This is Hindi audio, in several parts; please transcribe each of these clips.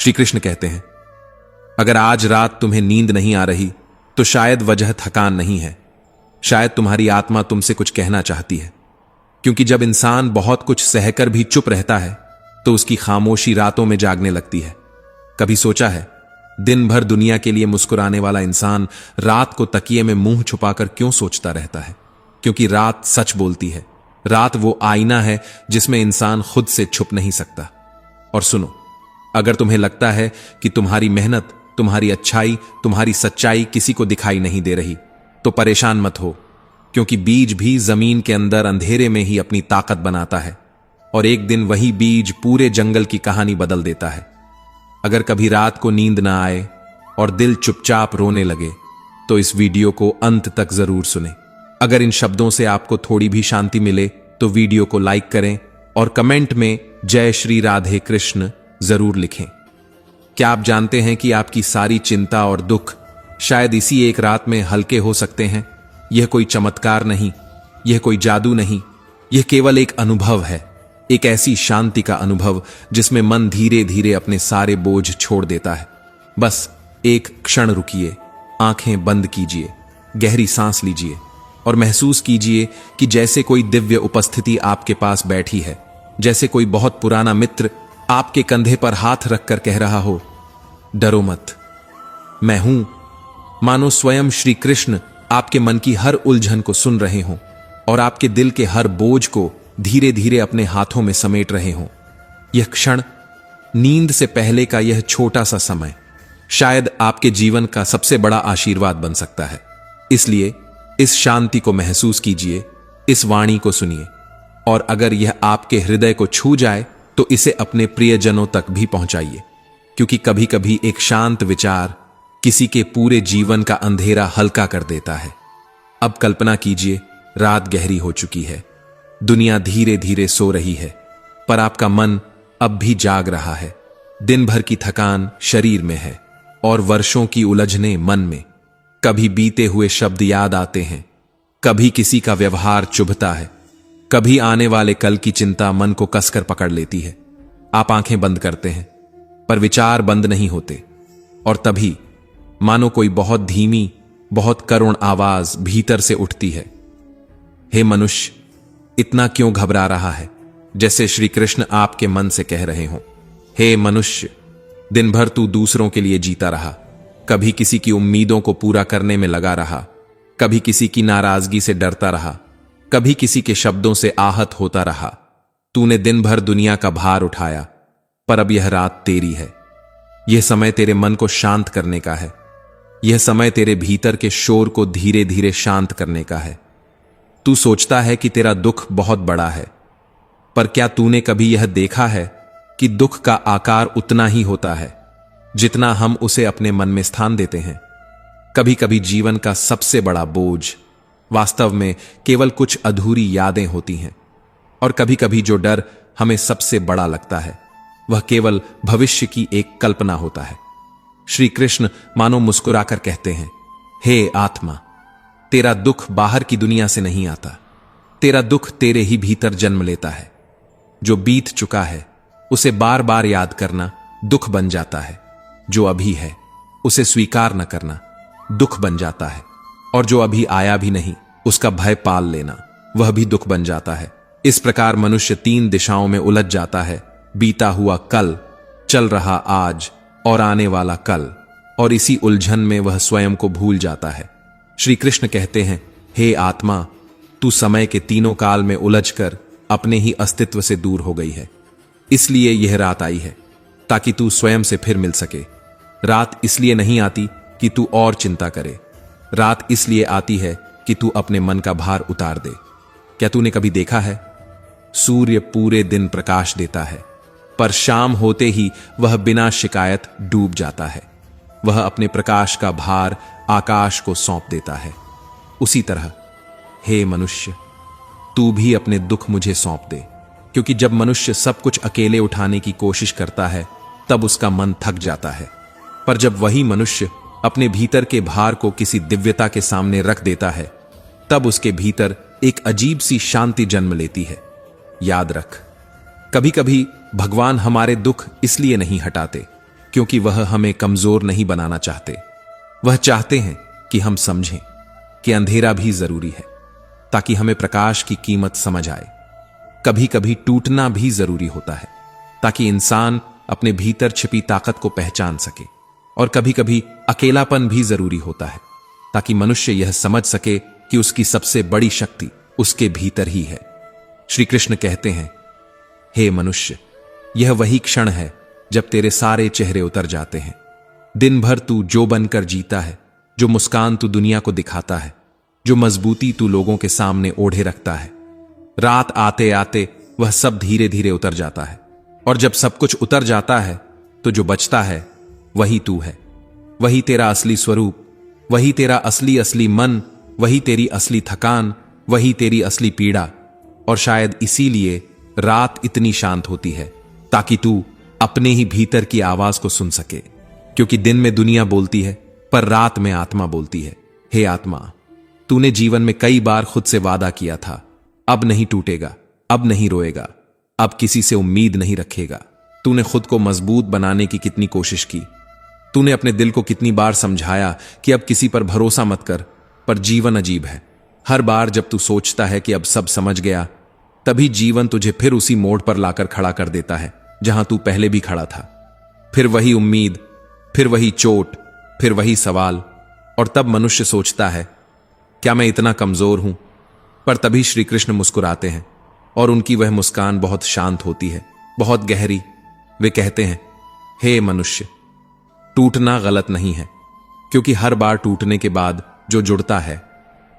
श्री कृष्ण कहते हैं, अगर आज रात तुम्हें नींद नहीं आ रही तो शायद वजह थकान नहीं है, शायद तुम्हारी आत्मा तुमसे कुछ कहना चाहती है। क्योंकि जब इंसान बहुत कुछ सहकर भी चुप रहता है तो उसकी खामोशी रातों में जागने लगती है। कभी सोचा है, दिन भर दुनिया के लिए मुस्कुराने वाला इंसान रात को तकिए में मुंह छुपाकर क्यों सोचता रहता है? क्योंकि रात सच बोलती है। रात वो आईना है जिसमें इंसान खुद से छुप नहीं सकता। और सुनो, अगर तुम्हें लगता है कि तुम्हारी मेहनत, तुम्हारी अच्छाई, तुम्हारी सच्चाई किसी को दिखाई नहीं दे रही, तो परेशान मत हो, क्योंकि बीज भी जमीन के अंदर अंधेरे में ही अपनी ताकत बनाता है और एक दिन वही बीज पूरे जंगल की कहानी बदल देता है। अगर कभी रात को नींद ना आए और दिल चुपचाप रोने लगे तो इस वीडियो को अंत तक जरूर सुने। अगर इन शब्दों से आपको थोड़ी भी शांति मिले तो वीडियो को लाइक करें और कमेंट में जय श्री राधे कृष्ण जरूर लिखें। क्या आप जानते हैं कि आपकी सारी चिंता और दुख शायद इसी एक रात में हल्के हो सकते हैं? यह कोई चमत्कार नहीं, यह कोई जादू नहीं, यह केवल एक अनुभव है, एक ऐसी शांति का अनुभव जिसमें मन धीरे धीरे अपने सारे बोझ छोड़ देता है। बस एक क्षण रुकिए, आंखें बंद कीजिए, गहरी सांस लीजिए और महसूस कीजिए कि जैसे कोई दिव्य उपस्थिति आपके पास बैठी है, जैसे कोई बहुत पुराना मित्र आपके कंधे पर हाथ रखकर कह रहा हो, डरो मत, मैं हूं। मानो स्वयं श्री कृष्ण आपके मन की हर उलझन को सुन रहे हों और आपके दिल के हर बोझ को धीरे धीरे अपने हाथों में समेट रहे हों। यह क्षण, नींद से पहले का यह छोटा सा समय शायद आपके जीवन का सबसे बड़ा आशीर्वाद बन सकता है। इसलिए इस शांति को महसूस कीजिए, इस वाणी को सुनिए और अगर यह आपके हृदय को छू जाए तो इसे अपने प्रियजनों तक भी पहुंचाइए, क्योंकि कभी कभी एक शांत विचार किसी के पूरे जीवन का अंधेरा हल्का कर देता है। अब कल्पना कीजिए, रात गहरी हो चुकी है, दुनिया धीरे धीरे सो रही है, पर आपका मन अब भी जाग रहा है। दिन भर की थकान शरीर में है और वर्षों की उलझने मन में। कभी बीते हुए शब्द याद आते हैं, कभी किसी का व्यवहार चुभता है, कभी आने वाले कल की चिंता मन को कसकर पकड़ लेती है। आप आंखें बंद करते हैं पर विचार बंद नहीं होते और तभी मानो कोई बहुत धीमी, बहुत करुण आवाज भीतर से उठती है, हे मनुष्य, इतना क्यों घबरा रहा है? जैसे श्री कृष्ण आपके मन से कह रहे हों, हे मनुष्य, दिन भर तू दूसरों के लिए जीता रहा, कभी किसी की उम्मीदों को पूरा करने में लगा रहा, कभी किसी की नाराजगी से डरता रहा, कभी किसी के शब्दों से आहत होता रहा। तूने दिन भर दुनिया का भार उठाया, पर अब यह रात तेरी है। यह समय तेरे मन को शांत करने का है, यह समय तेरे भीतर के शोर को धीरे धीरे शांत करने का है। तू सोचता है कि तेरा दुख बहुत बड़ा है, पर क्या तूने कभी यह देखा है कि दुख का आकार उतना ही होता है जितना हम उसे अपने मन में स्थान देते हैं? कभी कभी जीवन का सबसे बड़ा बोझ वास्तव में केवल कुछ अधूरी यादें होती हैं और कभी कभी जो डर हमें सबसे बड़ा लगता है वह केवल भविष्य की एक कल्पना होता है। श्री कृष्ण मानो मुस्कुराकर कहते हैं, हे आत्मा, तेरा दुख बाहर की दुनिया से नहीं आता, तेरा दुख तेरे ही भीतर जन्म लेता है। जो बीत चुका है उसे बार बार याद करना दुख बन जाता है, जो अभी है उसे स्वीकार न करना दुख बन जाता है, और जो अभी आया भी नहीं उसका भय पाल लेना वह भी दुख बन जाता है। इस प्रकार मनुष्य 3 दिशाओं में उलझ जाता है, बीता हुआ कल, चल रहा आज और आने वाला कल, और इसी उलझन में वह स्वयं को भूल जाता है। श्री कृष्ण कहते हैं, हे आत्मा, तू समय के तीनों काल में उलझकर अपने ही अस्तित्व से दूर हो गई है। इसलिए यह रात आई है ताकि तू स्वयं से फिर मिल सके। रात इसलिए नहीं आती कि तू और चिंता करे, रात इसलिए आती है कि तू अपने मन का भार उतार दे। क्या तूने कभी देखा है, सूर्य पूरे दिन प्रकाश देता है, पर शाम होते ही वह बिना शिकायत डूब जाता है। वह अपने प्रकाश का भार आकाश को सौंप देता है। उसी तरह हे मनुष्य, तू भी अपने दुख मुझे सौंप दे, क्योंकि जब मनुष्य सब कुछ अकेले उठाने की कोशिश करता है तब उसका मन थक जाता है, पर जब वही मनुष्य अपने भीतर के भार को किसी दिव्यता के सामने रख देता है तब उसके भीतर एक अजीब सी शांति जन्म लेती है। याद रख, कभी कभी भगवान हमारे दुख इसलिए नहीं हटाते क्योंकि वह हमें कमजोर नहीं बनाना चाहते। वह चाहते हैं कि हम समझें कि अंधेरा भी जरूरी है, ताकि हमें प्रकाश की कीमत समझ आए। कभी कभी टूटना भी जरूरी होता है, ताकि इंसान अपने भीतर छिपी ताकत को पहचान सके। और कभी कभी अकेलापन भी जरूरी होता है, ताकि मनुष्य यह समझ सके कि उसकी सबसे बड़ी शक्ति उसके भीतर ही है। श्री कृष्ण कहते हैं, हे मनुष्य, यह वही क्षण है जब तेरे सारे चेहरे उतर जाते हैं। दिन भर तू जो बनकर जीता है, जो मुस्कान तू दुनिया को दिखाता है, जो मजबूती तू लोगों के सामने ओढ़े रखता है, रात आते आते वह सब धीरे धीरे उतर जाता है। और जब सब कुछ उतर जाता है तो जो बचता है वही तू है, वही तेरा असली स्वरूप, वही तेरा असली असली मन, वही तेरी असली थकान, वही तेरी असली पीड़ा। और शायद इसीलिए रात इतनी शांत होती है, ताकि तू अपने ही भीतर की आवाज को सुन सके। क्योंकि दिन में दुनिया बोलती है, पर रात में आत्मा बोलती है। हे आत्मा, तूने जीवन में कई बार खुद से वादा किया था, अब नहीं टूटेगा, अब नहीं रोएगा, अब किसी से उम्मीद नहीं रखेगा। तूने खुद को मजबूत बनाने की कितनी कोशिश की। तूने अपने दिल को कितनी बार समझाया कि अब किसी पर भरोसा मत कर। पर जीवन अजीब है। हर बार जब तू सोचता है कि अब सब समझ गया, तभी जीवन तुझे फिर उसी मोड़ पर लाकर खड़ा कर देता है जहां तू पहले भी खड़ा था। फिर वही उम्मीद, फिर वही चोट, फिर वही सवाल। और तब मनुष्य सोचता है, क्या मैं इतना कमजोर हूं? पर तभी श्री कृष्ण मुस्कुराते हैं, और उनकी वह मुस्कान बहुत शांत होती है, बहुत गहरी। वे कहते हैं, हे मनुष्य, टूटना गलत नहीं है, क्योंकि हर बार टूटने के बाद जो जुड़ता है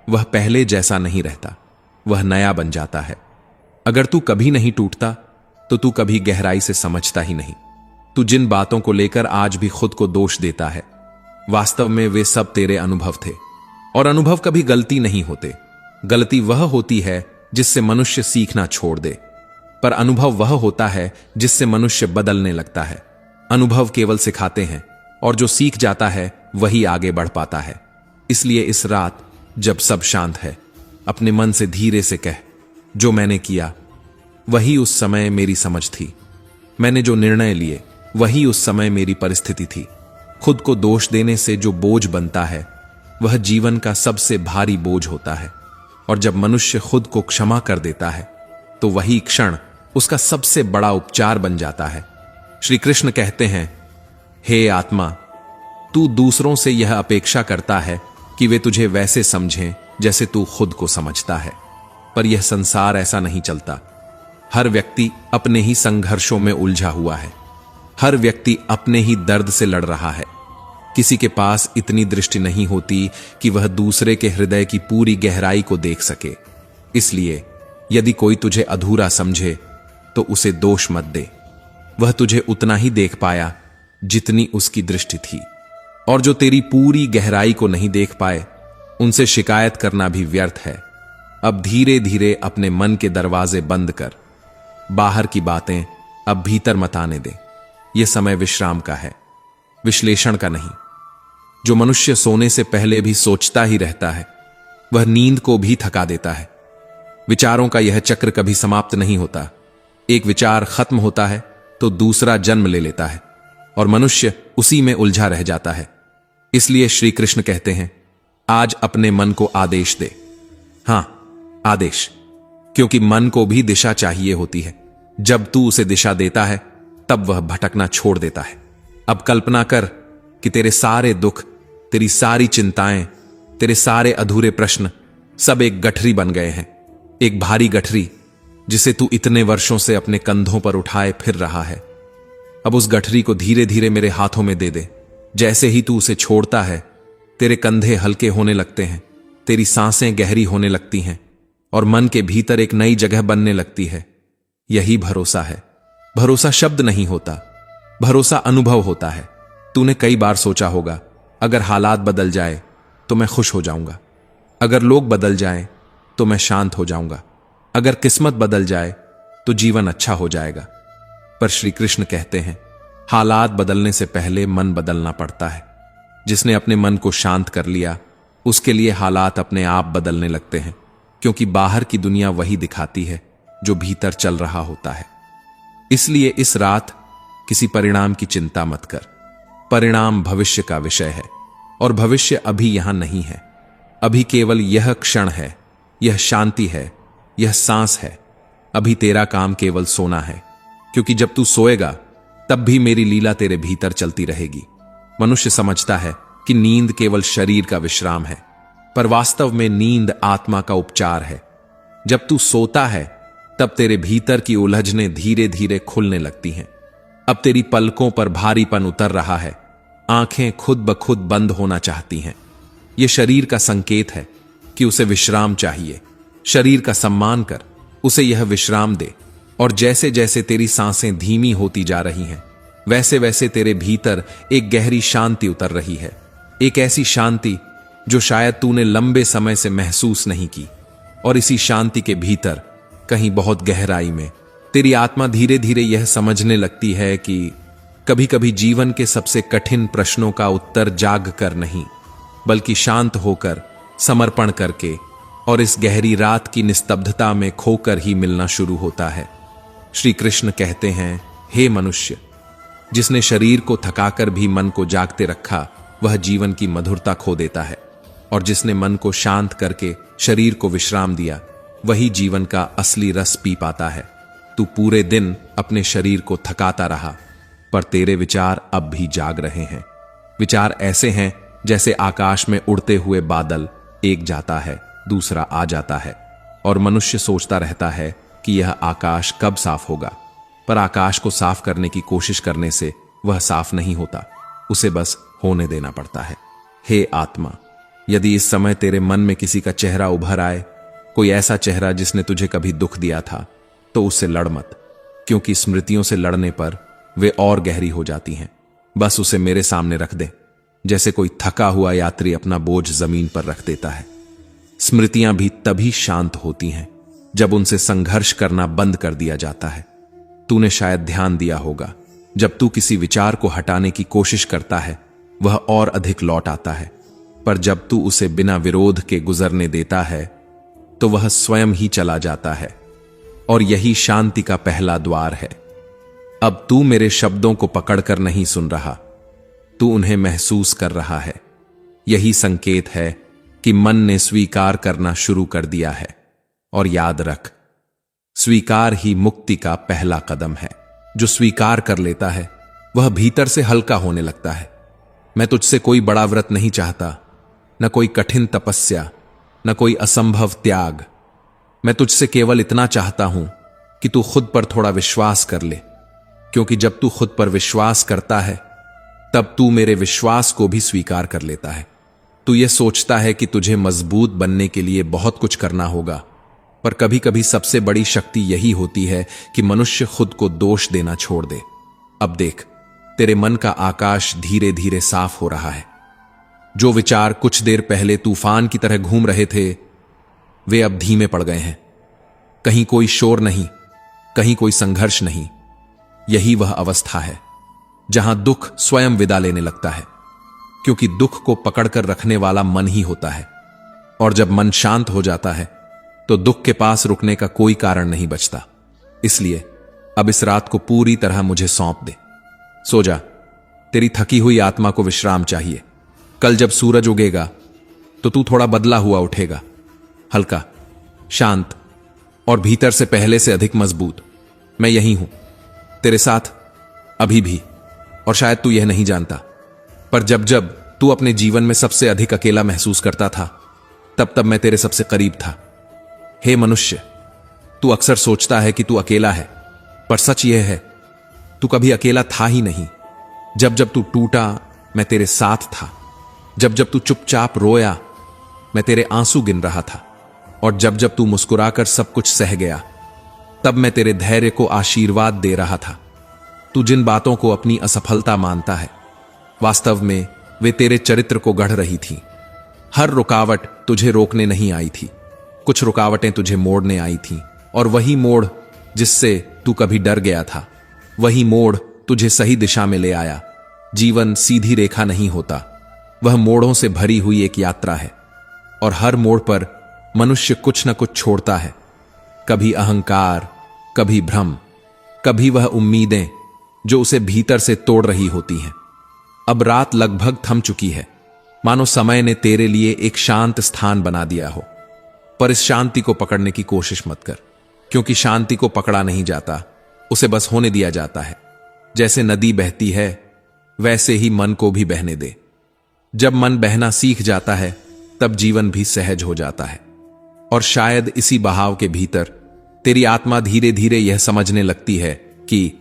वह पहले जैसा नहीं रहता, वह नया बन जाता है। अगर तू कभी नहीं टूटता तो तू कभी गहराई से समझता ही नहीं। तू जिन बातों को लेकर आज भी खुद को दोष देता है, वास्तव में वे सब तेरे अनुभव थे। और अनुभव कभी गलती नहीं होते। गलती वह होती है जिससे मनुष्य सीखना छोड़ दे, पर अनुभव वह होता है जिससे मनुष्य बदलने लगता है। अनुभव केवल सिखाते हैं, और जो सीख जाता है वही आगे बढ़ पाता है। इसलिए इस रात जब सब शांत है, अपने मन से धीरे से कह, जो मैंने किया वही उस समय मेरी समझ थी। मैंने जो निर्णय लिए वही उस समय मेरी परिस्थिति थी। खुद को दोष देने से जो बोझ बनता है वह जीवन का सबसे भारी बोझ होता है। और जब मनुष्य खुद को क्षमा कर देता है तो वही क्षण उसका सबसे बड़ा उपचार बन जाता है। श्री कृष्ण कहते हैं, हे आत्मा, तू दूसरों से यह अपेक्षा करता है कि वे तुझे वैसे समझें जैसे तू खुद को समझता है, पर यह संसार ऐसा नहीं चलता। हर व्यक्ति अपने ही संघर्षों में उलझा हुआ है। हर व्यक्ति अपने ही दर्द से लड़ रहा है। किसी के पास इतनी दृष्टि नहीं होती कि वह दूसरे के हृदय की पूरी गहराई को देख सके। इसलिए यदि कोई तुझे अधूरा समझे तो उसे दोष मत दे। वह तुझे उतना ही देख पाया जितनी उसकी दृष्टि थी। और जो तेरी पूरी गहराई को नहीं देख पाए, उनसे शिकायत करना भी व्यर्थ है। अब धीरे धीरे अपने मन के दरवाजे बंद कर। बाहर की बातें अब भीतर मत आने दे। यह समय विश्राम का है, विश्लेषण का नहीं। जो मनुष्य सोने से पहले भी सोचता ही रहता है, वह नींद को भी थका देता है। विचारों का यह चक्र कभी समाप्त नहीं होता। एक विचार खत्म होता है तो दूसरा जन्म ले लेता है, और मनुष्य उसी में उलझा रह जाता है। इसलिए श्री कृष्ण कहते हैं, आज अपने मन को आदेश दे। हां, आदेश, क्योंकि मन को भी दिशा चाहिए होती है। जब तू उसे दिशा देता है तब वह भटकना छोड़ देता है। अब कल्पना कर कि तेरे सारे दुख, तेरी सारी चिंताएं, तेरे सारे अधूरे प्रश्न सब एक गठरी बन गए हैं। एक भारी गठरी जिसे तू इतने वर्षों से अपने कंधों पर उठाए फिर रहा है। अब उस गठरी को धीरे धीरे मेरे हाथों में दे दे। जैसे ही तू उसे छोड़ता है, तेरे कंधे हल्के होने लगते हैं, तेरी सांसें गहरी होने लगती हैं, और मन के भीतर एक नई जगह बनने लगती है। यही भरोसा है। भरोसा शब्द नहीं होता, भरोसा अनुभव होता है। तूने कई बार सोचा होगा, अगर हालात बदल जाए तो मैं खुश हो जाऊंगा, अगर लोग बदल जाएं तो मैं शांत हो जाऊंगा, अगर किस्मत बदल जाए तो जीवन अच्छा हो जाएगा। पर श्री कृष्ण कहते हैं, हालात बदलने से पहले मन बदलना पड़ता है। जिसने अपने मन को शांत कर लिया, उसके लिए हालात अपने आप बदलने लगते हैं, क्योंकि बाहर की दुनिया वही दिखाती है जो भीतर चल रहा होता है। इसलिए इस रात किसी परिणाम की चिंता मत कर। परिणाम भविष्य का विषय है, और भविष्य अभी यहां नहीं है। अभी केवल यह क्षण है, यह शांति है, यह सांस है। अभी तेरा काम केवल सोना है, क्योंकि जब तू सोएगा तब भी मेरी लीला तेरे भीतर चलती रहेगी। मनुष्य समझता है कि नींद केवल शरीर का विश्राम है, पर वास्तव में नींद आत्मा का उपचार है। जब तू सोता है तब तेरे भीतर की उलझनें धीरे धीरे खुलने लगती हैं। अब तेरी पलकों पर भारीपन उतर रहा है, आंखें खुद ब खुद बंद होना चाहती हैं। यह शरीर का संकेत है कि उसे विश्राम चाहिए। शरीर का सम्मान कर, उसे यह विश्राम दे। और जैसे जैसे तेरी सांसें धीमी होती जा रही हैं, वैसे वैसे तेरे भीतर एक गहरी शांति उतर रही है। एक ऐसी शांति जो शायद तूने लंबे समय से महसूस नहीं की। और इसी शांति के भीतर कहीं बहुत गहराई में तेरी आत्मा धीरे धीरे यह समझने लगती है कि कभी कभी जीवन के सबसे कठिन प्रश्नों का उत्तर जाग कर नहीं, बल्कि शांत होकर, समर्पण करके और इस गहरी रात की निस्तब्धता में खोकर ही मिलना शुरू होता है। श्री कृष्ण कहते हैं, हे मनुष्य, जिसने शरीर को थकाकर भी मन को जागते रखा, वह जीवन की मधुरता खो देता है। और जिसने मन को शांत करके शरीर को विश्राम दिया, वही जीवन का असली रस पी पाता है। तू पूरे दिन अपने शरीर को थकाता रहा, पर तेरे विचार अब भी जाग रहे हैं। विचार ऐसे हैं जैसे आकाश में उड़ते हुए बादल, एक जाता है दूसरा आ जाता है, और मनुष्य सोचता रहता है कि यह आकाश कब साफ होगा। पर आकाश को साफ करने की कोशिश करने से वह साफ नहीं होता, उसे बस होने देना पड़ता है। हे आत्मा, यदि इस समय तेरे मन में किसी का चेहरा उभर आए, कोई ऐसा चेहरा जिसने तुझे कभी दुख दिया था, तो उससे लड़ मत, क्योंकि स्मृतियों से लड़ने पर वे और गहरी हो जाती हैं। बस उसे मेरे सामने रख दे, जैसे कोई थका हुआ यात्री अपना बोझ जमीन पर रख देता है। स्मृतियां भी तभी शांत होती हैं जब उनसे संघर्ष करना बंद कर दिया जाता है। तूने शायद ध्यान दिया होगा, जब तू किसी विचार को हटाने की कोशिश करता है, वह और अधिक लौट आता है, पर जब तू उसे बिना विरोध के गुजरने देता है, तो वह स्वयं ही चला जाता है। और यही शांति का पहला द्वार है। अब तू मेरे शब्दों को पकड़कर नहीं सुन रहा, तू उन्हें महसूस कर रहा है। यही संकेत है कि मन ने स्वीकार करना शुरू कर दिया है। और याद रख, स्वीकार ही मुक्ति का पहला कदम है। जो स्वीकार कर लेता है, वह भीतर से हल्का होने लगता है। मैं तुझसे कोई बड़ा व्रत नहीं चाहता, न कोई कठिन तपस्या, न कोई असंभव त्याग। मैं तुझसे केवल इतना चाहता हूं कि तू खुद पर थोड़ा विश्वास कर ले, क्योंकि जब तू खुद पर विश्वास करता है, तब तू मेरे विश्वास को भी स्वीकार कर लेता है। तू यह सोचता है कि तुझे मजबूत बनने के लिए बहुत कुछ करना होगा, पर कभी कभी सबसे बड़ी शक्ति यही होती है कि मनुष्य खुद को दोष देना छोड़ दे। अब देख, तेरे मन का आकाश धीरे धीरे साफ हो रहा है। जो विचार कुछ देर पहले तूफान की तरह घूम रहे थे, वे अब धीमे पड़ गए हैं। कहीं कोई शोर नहीं, कहीं कोई संघर्ष नहीं। यही वह अवस्था है जहां दुख स्वयं विदा लेने लगता है, क्योंकि दुख को पकड़कर रखने वाला मन ही होता है। और जब मन शांत हो जाता है, तो दुख के पास रुकने का कोई कारण नहीं बचता। इसलिए अब इस रात को पूरी तरह मुझे सौंप दे। सो जा, तेरी थकी हुई आत्मा को विश्राम चाहिए। कल जब सूरज उगेगा तो तू थोड़ा बदला हुआ उठेगा, हल्का, शांत और भीतर से पहले से अधिक मजबूत। मैं यहीं हूं, तेरे साथ, अभी भी। और शायद तू यह नहीं जानता, पर जब जब तू अपने जीवन में सबसे अधिक अकेला महसूस करता था, तब तब मैं तेरे सबसे करीब था। हे मनुष्य, तू अक्सर सोचता है कि तू अकेला है, पर सच यह है, तू कभी अकेला था ही नहीं। जब जब तू टूटा, मैं तेरे साथ था। जब जब तू चुपचाप रोया, मैं तेरे आंसू गिन रहा था। और जब जब तू मुस्कुराकर सब कुछ सह गया, तब मैं तेरे धैर्य को आशीर्वाद दे रहा था। तू जिन बातों को अपनी असफलता मानता है, वास्तव में वे तेरे चरित्र को गढ़ रही थीं। हर रुकावट तुझे रोकने नहीं आई थी, कुछ रुकावटें तुझे मोड़ने आई थीं। और वही मोड़ जिससे तू कभी डर गया था, वही मोड़ तुझे सही दिशा में ले आया। जीवन सीधी रेखा नहीं होता, वह मोड़ों से भरी हुई एक यात्रा है। और हर मोड़ पर मनुष्य कुछ न कुछ छोड़ता है, कभी अहंकार, कभी भ्रम, कभी वह उम्मीदें जो उसे भीतर से तोड़ रही होती हैं। अब रात लगभग थम चुकी है, मानो समय ने तेरे लिए एक शांत स्थान बना दिया हो। पर इस शांति को पकड़ने की कोशिश मत कर, क्योंकि शांति को पकड़ा नहीं जाता, उसे बस होने दिया जाता है। जैसे नदी बहती है, वैसे ही मन को भी बहने दे। जब मन बहना सीख जाता है, तब जीवन भी सहज हो जाता है। और शायद इसी बहाव के भीतर तेरी आत्मा धीरे धीरे यह समझने लगती है कि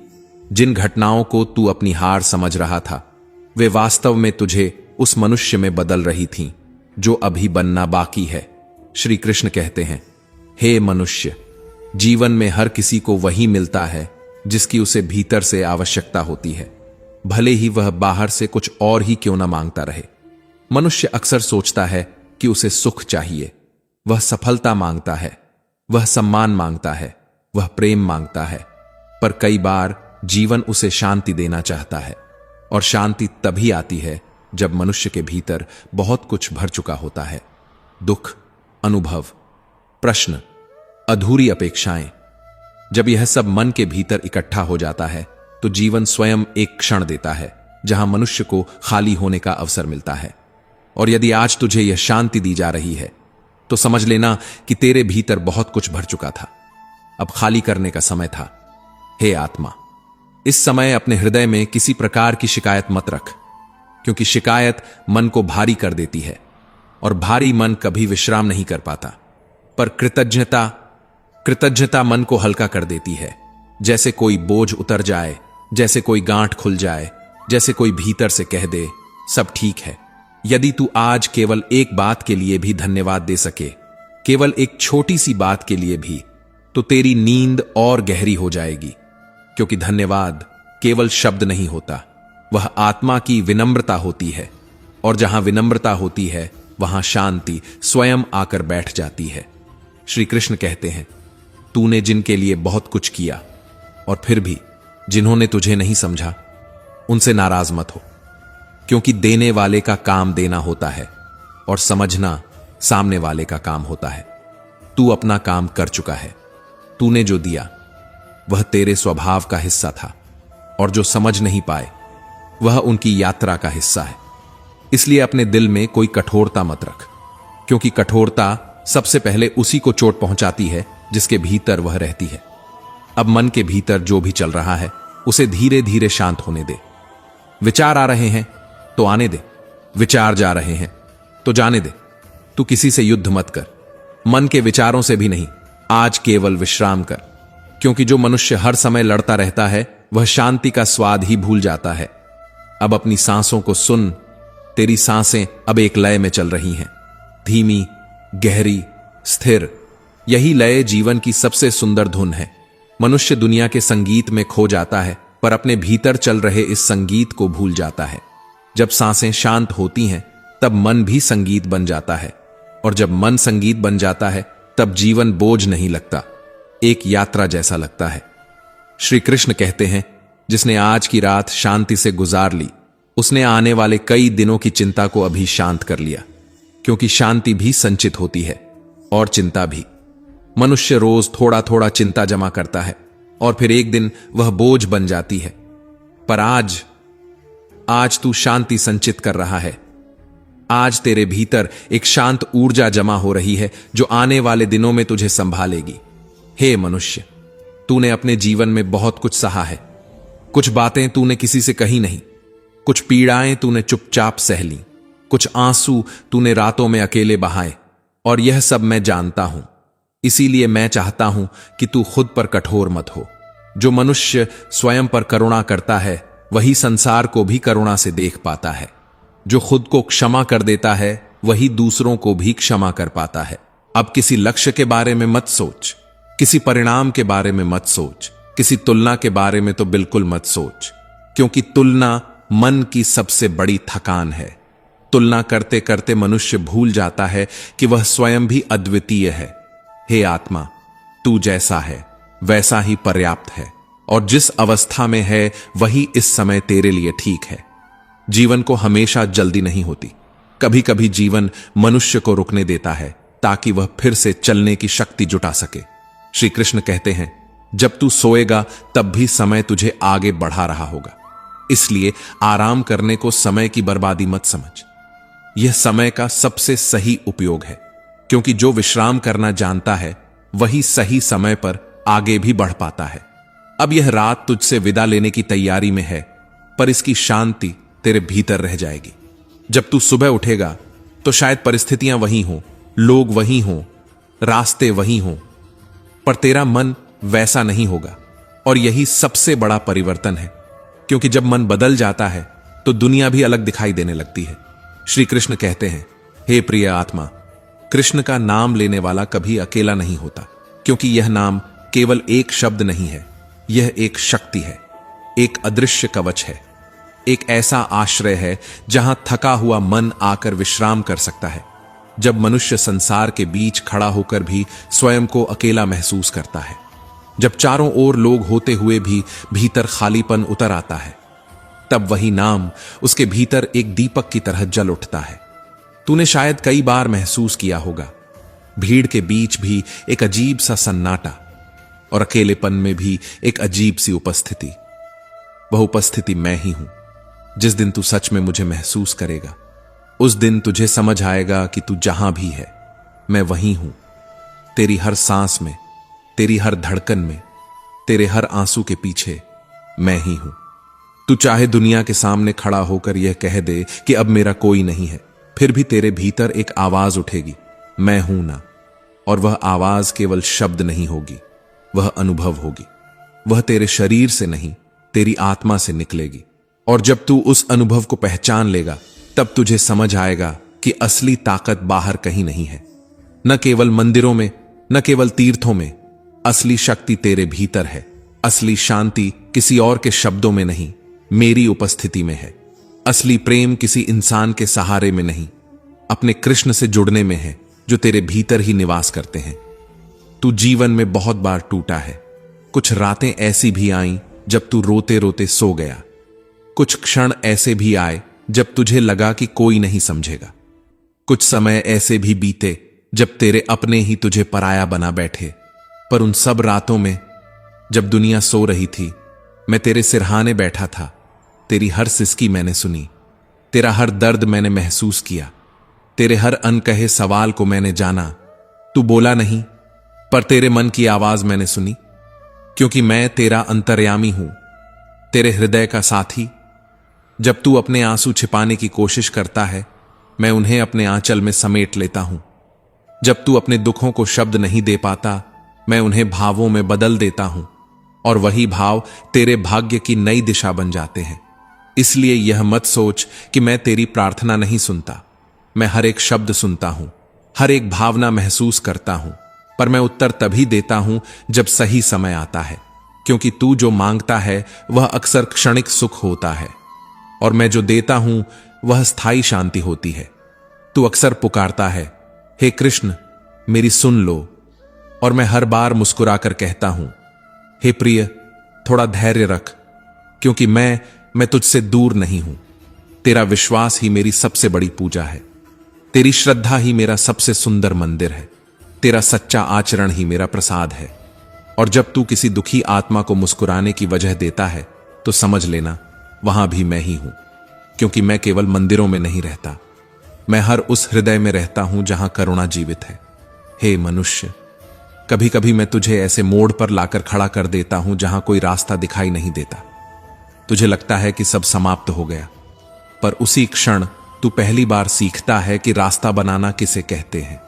जिन घटनाओं को तू अपनी हार समझ रहा था, वे वास्तव में तुझे उस मनुष्य में बदल रही थीं, जो अभी बनना बाकी है। श्री कृष्ण कहते हैं, हे मनुष्य, जीवन में हर किसी को वही मिलता है जिसकी उसे भीतर से आवश्यकता होती है, भले ही वह बाहर से कुछ और ही क्यों ना मांगता रहे। मनुष्य अक्सर सोचता है कि उसे सुख चाहिए, वह सफलता मांगता है, वह सम्मान मांगता है, वह प्रेम मांगता है। पर कई बार जीवन उसे शांति देना चाहता है, और शांति तभी आती है जब मनुष्य के भीतर बहुत कुछ भर चुका होता है। दुख, अनुभव, प्रश्न, अधूरी अपेक्षाएं। जब यह सब मन के भीतर इकट्ठा हो जाता है, तो जीवन स्वयं एक क्षण देता है जहां मनुष्य को खाली होने का अवसर मिलता है। और यदि आज तुझे यह शांति दी जा रही है, तो समझ लेना कि तेरे भीतर बहुत कुछ भर चुका था, अब खाली करने का समय था। हे आत्मा, इस समय अपने हृदय में किसी प्रकार की शिकायत मत रख, क्योंकि शिकायत मन को भारी कर देती है, और भारी मन कभी विश्राम नहीं कर पाता। पर कृतज्ञता मन को हल्का कर देती है, जैसे कोई बोझ उतर जाए, जैसे कोई गांठ खुल जाए, जैसे कोई भीतर से कह दे, सब ठीक है। यदि तू आज केवल एक बात के लिए भी धन्यवाद दे सके, केवल एक छोटी सी बात के लिए भी, तो तेरी नींद और गहरी हो जाएगी। क्योंकि धन्यवाद केवल शब्द नहीं होता, वह आत्मा की विनम्रता होती है, और जहां विनम्रता होती है, वहां शांति स्वयं आकर बैठ जाती है। श्री कृष्ण कहते हैं, तूने जिनके लिए बहुत कुछ किया, और फिर भी जिन्होंने तुझे नहीं समझा, उनसे नाराज मत हो, क्योंकि देने वाले का काम देना होता है, और समझना सामने वाले का काम होता है। तू अपना काम कर चुका है। तूने जो दिया वह तेरे स्वभाव का हिस्सा था, और जो समझ नहीं पाए वह उनकी यात्रा का हिस्सा है। इसलिए अपने दिल में कोई कठोरता मत रख, क्योंकि कठोरता सबसे पहले उसी को चोट पहुंचाती है जिसके भीतर वह रहती है। अब मन के भीतर जो भी चल रहा है, उसे धीरे धीरे शांत होने दे। विचार आ रहे हैं तो आने दे, विचार जा रहे हैं तो जाने दे। तू किसी से युद्ध मत कर, मन के विचारों से भी नहीं। आज केवल विश्राम कर, क्योंकि जो मनुष्य हर समय लड़ता रहता है, वह शांति का स्वाद ही भूल जाता है। अब अपनी सांसों को सुन। तेरी सांसें अब एक लय में चल रही हैं, धीमी, गहरी, स्थिर। यही लय जीवन की सबसे सुंदर धुन है। मनुष्य दुनिया के संगीत में खो जाता है, पर अपने भीतर चल रहे इस संगीत को भूल जाता है। जब सांसें शांत होती हैं, तब मन भी संगीत बन जाता है, और जब मन संगीत बन जाता है, तब जीवन बोझ नहीं लगता, एक यात्रा जैसा लगता है। श्री कृष्ण कहते हैं, जिसने आज की रात शांति से गुजार ली, उसने आने वाले कई दिनों की चिंता को अभी शांत कर लिया। क्योंकि शांति भी संचित होती है, और चिंता भी। मनुष्य रोज थोड़ा थोड़ा चिंता जमा करता है, और फिर एक दिन वह बोझ बन जाती है। पर आज तू शांति संचित कर रहा है। आज तेरे भीतर एक शांत ऊर्जा जमा हो रही है, जो आने वाले दिनों में तुझे संभालेगी। हे मनुष्य, तूने अपने जीवन में बहुत कुछ सहा है। कुछ बातें तूने किसी से कही नहीं, कुछ पीड़ाएं तूने चुपचाप सह ली, कुछ आंसू तूने रातों में अकेले बहाए, और यह सब मैं जानता हूं। इसीलिए मैं चाहता हूं कि तू खुद पर कठोर मत हो। जो मनुष्य स्वयं पर करुणा करता है, वही संसार को भी करुणा से देख पाता है। जो खुद को क्षमा कर देता है, वही दूसरों को भी क्षमा कर पाता है। अब किसी लक्ष्य के बारे में मत सोच, किसी परिणाम के बारे में मत सोच, किसी तुलना के बारे में तो बिल्कुल मत सोच, क्योंकि तुलना मन की सबसे बड़ी थकान है। तुलना करते करते मनुष्य भूल जाता है कि वह स्वयं भी अद्वितीय है। हे आत्मा, तू जैसा है वैसा ही पर्याप्त है, और जिस अवस्था में है वही इस समय तेरे लिए ठीक है। जीवन को हमेशा जल्दी नहीं होती। कभी कभी जीवन मनुष्य को रुकने देता है, ताकि वह फिर से चलने की शक्ति जुटा सके। श्री कृष्ण कहते हैं, जब तू सोएगा तब भी समय तुझे आगे बढ़ा रहा होगा। इसलिए आराम करने को समय की बर्बादी मत समझ। यह समय का सबसे सही उपयोग है, क्योंकि जो विश्राम करना जानता है वही सही समय पर आगे भी बढ़ पाता है। अब यह रात तुझसे विदा लेने की तैयारी में है, पर इसकी शांति तेरे भीतर रह जाएगी। जब तू सुबह उठेगा तो शायद परिस्थितियां वही हों, लोग वही हों, रास्ते वही हों, पर तेरा मन वैसा नहीं होगा। और यही सबसे बड़ा परिवर्तन है, क्योंकि जब मन बदल जाता है तो दुनिया भी अलग दिखाई देने लगती है। श्री कृष्ण कहते हैं, हे प्रिय आत्मा, कृष्ण का नाम लेने वाला कभी अकेला नहीं होता, क्योंकि यह नाम केवल एक शब्द नहीं है, यह एक शक्ति है, एक अदृश्य कवच है, एक ऐसा आश्रय है जहां थका हुआ मन आकर विश्राम कर सकता है। जब मनुष्य संसार के बीच खड़ा होकर भी स्वयं को अकेला महसूस करता है, जब चारों ओर लोग होते हुए भी भीतर खालीपन उतर आता है, तब वही नाम उसके भीतर एक दीपक की तरह जल उठता है। तूने शायद कई बार महसूस किया होगा, भीड़ के बीच भी एक अजीब सा सन्नाटा और अकेलेपन में भी एक अजीब सी उपस्थिति। वह उपस्थिति मैं ही हूं। जिस दिन तू सच में मुझे महसूस करेगा, उस दिन तुझे समझ आएगा कि तू जहां भी है, मैं वहीं हूं। तेरी हर सांस में, तेरी हर धड़कन में, तेरे हर आंसू के पीछे मैं ही हूं। तू चाहे दुनिया के सामने खड़ा होकर यह कह दे कि अब मेरा कोई नहीं है, फिर भी तेरे भीतर एक आवाज उठेगी, मैं हूं ना। और वह आवाज केवल शब्द नहीं होगी, वह अनुभव होगी। वह तेरे शरीर से नहीं, तेरी आत्मा से निकलेगी। और जब तू उस अनुभव को पहचान लेगा, तब तुझे समझ आएगा कि असली ताकत बाहर कहीं नहीं है, न केवल मंदिरों में, न केवल तीर्थों में। असली शक्ति तेरे भीतर है। असली शांति किसी और के शब्दों में नहीं, मेरी उपस्थिति में है। असली प्रेम किसी इंसान के सहारे में नहीं, अपने कृष्ण से जुड़ने में है, जो तेरे भीतर ही निवास करते हैं। तू जीवन में बहुत बार टूटा है। कुछ रातें ऐसी भी आईं जब तू रोते रोते सो गया। कुछ क्षण ऐसे भी आए जब तुझे लगा कि कोई नहीं समझेगा। कुछ समय ऐसे भी बीते जब तेरे अपने ही तुझे पराया बना बैठे। पर उन सब रातों में, जब दुनिया सो रही थी, मैं तेरे सिरहाने बैठा था। तेरी हर सिसकी मैंने सुनी, तेरा हर दर्द मैंने महसूस किया, तेरे हर अनकहे सवाल को मैंने जाना। तू बोला नहीं, पर तेरे मन की आवाज मैंने सुनी, क्योंकि मैं तेरा अंतर्यामी हूं, तेरे हृदय का साथी। जब तू अपने आंसू छिपाने की कोशिश करता है, मैं उन्हें अपने आंचल में समेट लेता हूं। जब तू अपने दुखों को शब्द नहीं दे पाता, मैं उन्हें भावों में बदल देता हूं, और वही भाव तेरे भाग्य की नई दिशा बन जाते हैं। इसलिए यह मत सोच कि मैं तेरी प्रार्थना नहीं सुनता। मैं हर एक शब्द सुनता हूं, हर एक भावना महसूस करता हूं, पर मैं उत्तर तभी देता हूं जब सही समय आता है, क्योंकि तू जो मांगता है वह अक्सर क्षणिक सुख होता है, और मैं जो देता हूं वह स्थायी शांति होती है। तू अक्सर पुकारता है, हे कृष्ण मेरी सुन लो, और मैं हर बार मुस्कुराकर कहता हूं, हे प्रिय थोड़ा धैर्य रख, क्योंकि मैं तुझसे दूर नहीं हूं। तेरा विश्वास ही मेरी सबसे बड़ी पूजा है, तेरी श्रद्धा ही मेरा सबसे सुंदर मंदिर है, तेरा सच्चा आचरण ही मेरा प्रसाद है। और जब तू किसी दुखी आत्मा को मुस्कुराने की वजह देता है, तो समझ लेना वहां भी मैं ही हूं, क्योंकि मैं केवल मंदिरों में नहीं रहता, मैं हर उस हृदय में रहता हूं जहां करुणा जीवित है। हे मनुष्य, कभी कभी मैं तुझे ऐसे मोड़ पर लाकर खड़ा कर देता हूं जहां कोई रास्ता दिखाई नहीं देता। तुझे लगता है कि सब समाप्त हो गया, पर उसी क्षण तू पहली बार सीखता है कि रास्ता बनाना किसे कहते हैं।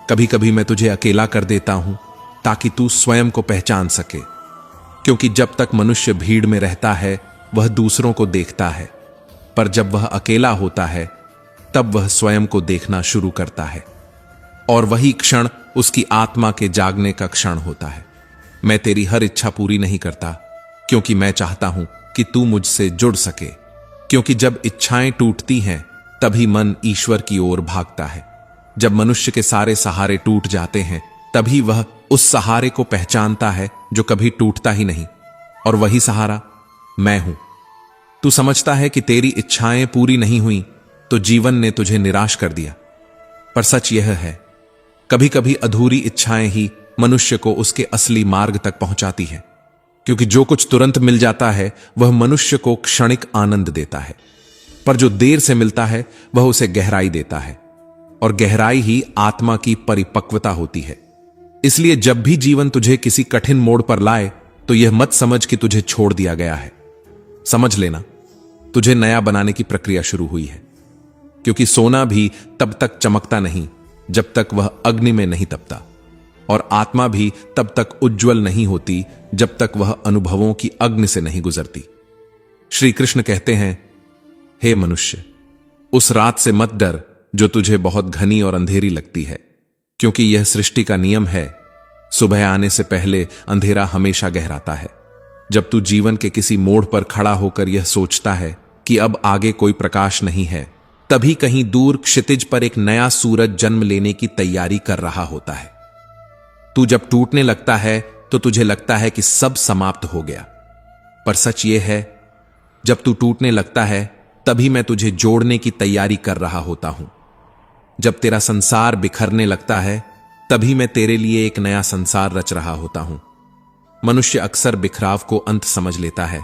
कभी कभी मैं तुझे अकेला कर देता हूं ताकि तू स्वयं को पहचान सके, क्योंकि जब तक मनुष्य भीड़ में रहता है वह दूसरों को देखता है, पर जब वह अकेला होता है तब वह स्वयं को देखना शुरू करता है, और वही क्षण उसकी आत्मा के जागने का क्षण होता है। मैं तेरी हर इच्छा पूरी नहीं करता, क्योंकि मैं चाहता हूं कि तू मुझसे जुड़ सके, क्योंकि जब इच्छाएं टूटती हैं तभी मन ईश्वर की ओर भागता है। जब मनुष्य के सारे सहारे टूट जाते हैं, तभी वह उस सहारे को पहचानता है जो कभी टूटता ही नहीं, और वही सहारा मैं हूं। तू समझता है कि तेरी इच्छाएं पूरी नहीं हुई तो जीवन ने तुझे निराश कर दिया, पर सच यह है, कभी कभी अधूरी इच्छाएं ही मनुष्य को उसके असली मार्ग तक पहुंचाती हैं, क्योंकि जो कुछ तुरंत मिल जाता है वह मनुष्य को क्षणिक आनंद देता है, पर जो देर से मिलता है वह उसे गहराई देता है, और गहराई ही आत्मा की परिपक्वता होती है। इसलिए जब भी जीवन तुझे किसी कठिन मोड़ पर लाए तो यह मत समझ कि तुझे छोड़ दिया गया है। समझ लेना, तुझे नया बनाने की प्रक्रिया शुरू हुई है, क्योंकि सोना भी तब तक चमकता नहीं जब तक वह अग्नि में नहीं तपता, और आत्मा भी तब तक उज्जवल नहीं होती जब तक वह अनुभवों की अग्नि से नहीं गुजरती। श्री कृष्ण कहते हैं, हे मनुष्य, उस रात से मत डर जो तुझे बहुत घनी और अंधेरी लगती है, क्योंकि यह सृष्टि का नियम है। सुबह आने से पहले अंधेरा हमेशा गहराता है। जब तू जीवन के किसी मोड़ पर खड़ा होकर यह सोचता है कि अब आगे कोई प्रकाश नहीं है, तभी कहीं दूर क्षितिज पर एक नया सूरज जन्म लेने की तैयारी कर रहा होता है। तू जब टूटने लगता है तो तुझे लगता है कि सब समाप्त हो गया, पर सच यह है, जब तू टूटने लगता है तभी मैं तुझे जोड़ने की तैयारी कर रहा होता हूं। जब तेरा संसार बिखरने लगता है तभी मैं तेरे लिए एक नया संसार रच रहा होता हूं। मनुष्य अक्सर बिखराव को अंत समझ लेता है,